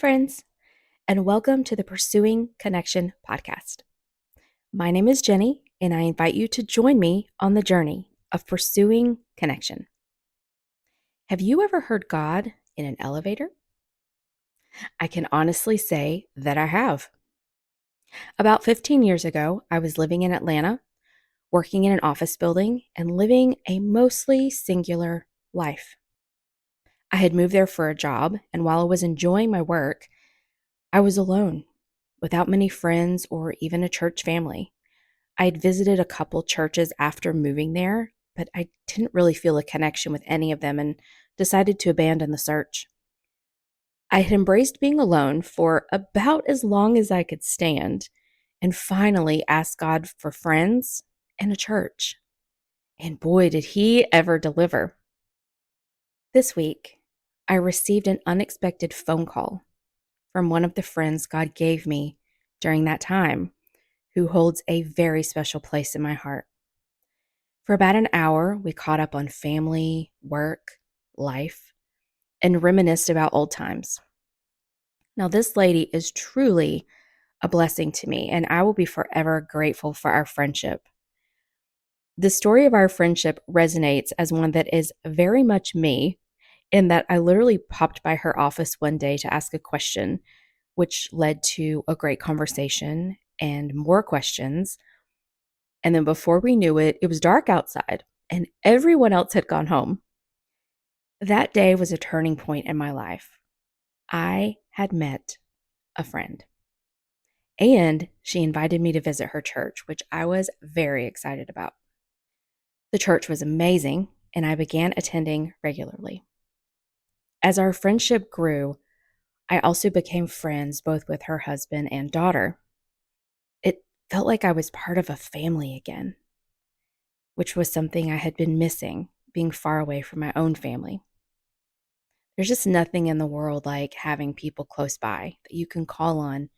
friends, and welcome to the Pursuing Connection podcast. My name is Jenny, and I invite you to join me on the journey of pursuing connection. Have you ever heard God in an elevator? I can honestly say that I have. About 15 years ago, I was living in Atlanta, working in an office building, and living a mostly singular life. I had moved there for a job, and while I was enjoying my work, I was alone, without many friends or even a church family. I had visited a couple churches after moving there, but I didn't really feel a connection with any of them and decided to abandon the search. I had embraced being alone for about as long as I could stand and finally asked God for friends and a church. And boy, did He ever deliver. This week, I received an unexpected phone call from one of the friends God gave me during that time, who holds a very special place in my heart. For about an hour, we caught up on family, work, life, and reminisced about old times. Now, this lady is truly a blessing to me, and I will be forever grateful for our friendship. The story of our friendship resonates as one that is very much me, in that I literally popped by her office one day to ask a question, which led to a great conversation and more questions. And then before we knew it, it was dark outside and everyone else had gone home. That day was a turning point in my life. I had met a friend, and she invited me to visit her church, which I was very excited about. The church was amazing, and I began attending regularly. As our friendship grew, I also became friends both with her husband and daughter. It felt like I was part of a family again, which was something I had been missing, being far away from my own family. There's just nothing in the world like having people close by that you can call on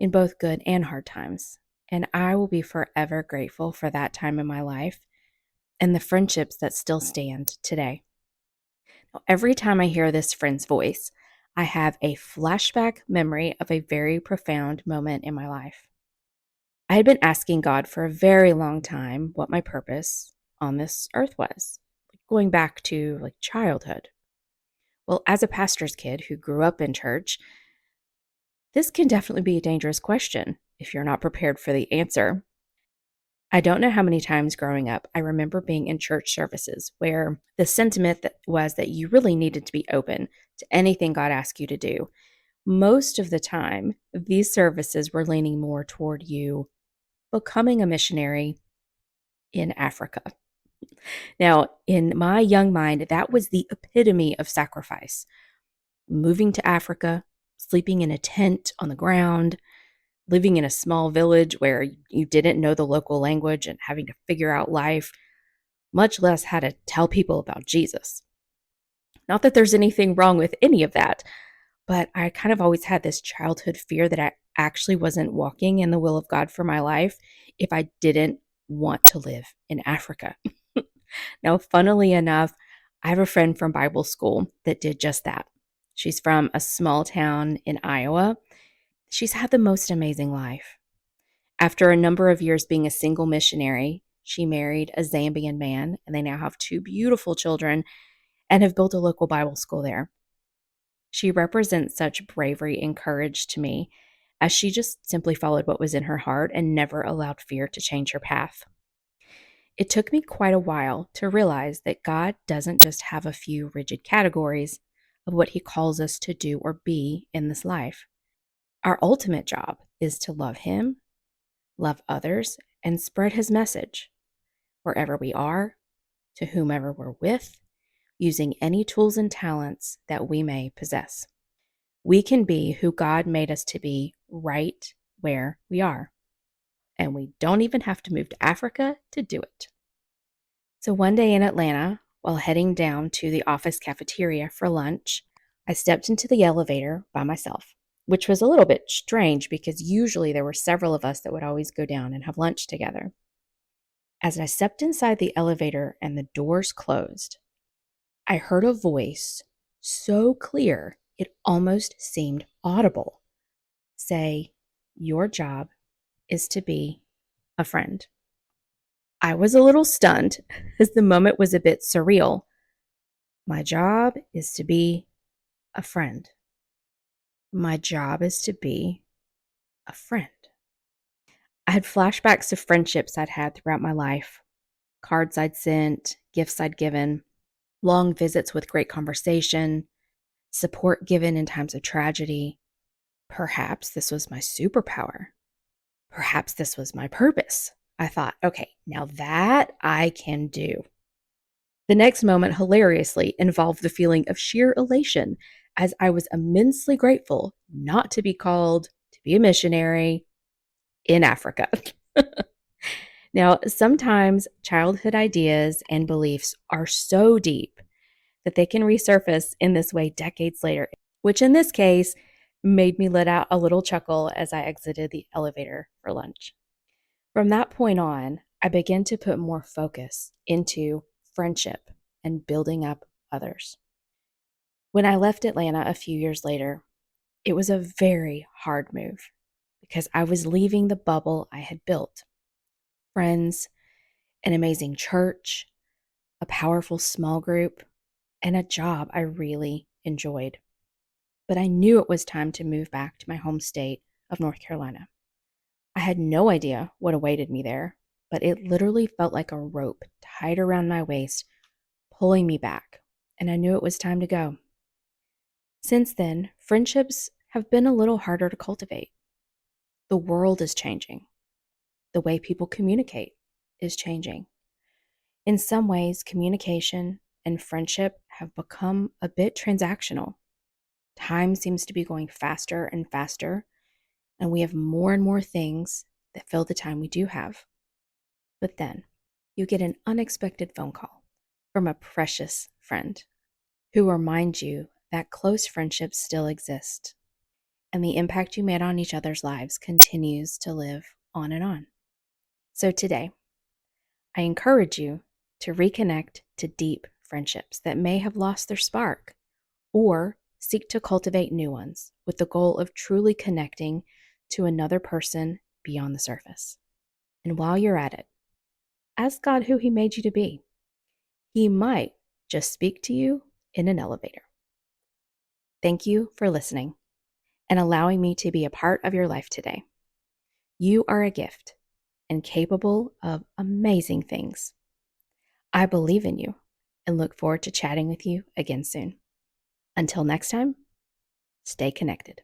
in both good and hard times. And I will be forever grateful for that time in my life and the friendships that still stand today. Now, every time I hear this friend's voice, I have a flashback memory of a very profound moment in my life. I had been asking God for a very long time what my purpose on this earth was, going back to childhood. Well, as a pastor's kid who grew up in church, this can definitely be a dangerous question if you're not prepared for the answer. I don't know how many times growing up I remember being in church services where the sentiment was that you really needed to be open to anything God asked you to do. Most of the time, these services were leaning more toward you becoming a missionary in Africa. Now, in my young mind, that was the epitome of sacrifice. Moving to Africa, sleeping in a tent on the ground, living in a small village where you didn't know the local language and having to figure out life, much less how to tell people about Jesus. Not that there's anything wrong with any of that, but I kind of always had this childhood fear that I actually wasn't walking in the will of God for my life if I didn't want to live in Africa. Now, funnily enough, I have a friend from Bible school that did just that. She's from a small town in Iowa. She's had the most amazing life. After a number of years being a single missionary, she married a Zambian man, and they now have two beautiful children and have built a local Bible school there. She represents such bravery and courage to me, as she just simply followed what was in her heart and never allowed fear to change her path. It took me quite a while to realize that God doesn't just have a few rigid categories of what He calls us to do or be in this life. Our ultimate job is to love Him, love others, and spread His message wherever we are, to whomever we're with, using any tools and talents that we may possess. We can be who God made us to be right where we are, and we don't even have to move to Africa to do it. So one day in Atlanta, while heading down to the office cafeteria for lunch, I stepped into the elevator by myself, which was a little bit strange because usually there were several of us that would always go down and have lunch together. As I stepped inside the elevator and the doors closed, I heard a voice so clear It almost seemed audible. Say, your job is to be a friend. I was a little stunned as the moment was a bit surreal. My job is to be a friend. My job is to be a friend. I had flashbacks to friendships I'd had throughout my life, cards I'd sent, gifts I'd given, long visits with great conversation, support given in times of tragedy. Perhaps this was my superpower. Perhaps this was my purpose. I thought, okay, now that I can do. The next moment hilariously involved the feeling of sheer elation as I was immensely grateful not to be called to be a missionary in Africa. Now, sometimes childhood ideas and beliefs are so deep that they can resurface in this way decades later, which in this case made me let out a little chuckle as I exited the elevator for lunch. From that point on, I began to put more focus into friendship and building up others. When I left Atlanta a few years later, it was a very hard move because I was leaving the bubble I had built. Friends, an amazing church, a powerful small group, and a job I really enjoyed. But I knew it was time to move back to my home state of North Carolina. I had no idea what awaited me there, but it literally felt like a rope tied around my waist, pulling me back, and I knew it was time to go. Since then, friendships have been a little harder to cultivate. The world is changing. The way people communicate is changing. In some ways, communication and friendship have become a bit transactional. Time seems to be going faster and faster, and we have more and more things that fill the time we do have. But then you get an unexpected phone call from a precious friend who reminds you that close friendships still exist and the impact you made on each other's lives continues to live on and on. So today, I encourage you to reconnect to deep friendships that may have lost their spark, or seek to cultivate new ones with the goal of truly connecting to another person beyond the surface. And while you're at it, ask God who He made you to be. He might just speak to you in an elevator. Thank you for listening and allowing me to be a part of your life today. You are a gift and capable of amazing things. I believe in you and look forward to chatting with you again soon. Until next time, stay connected.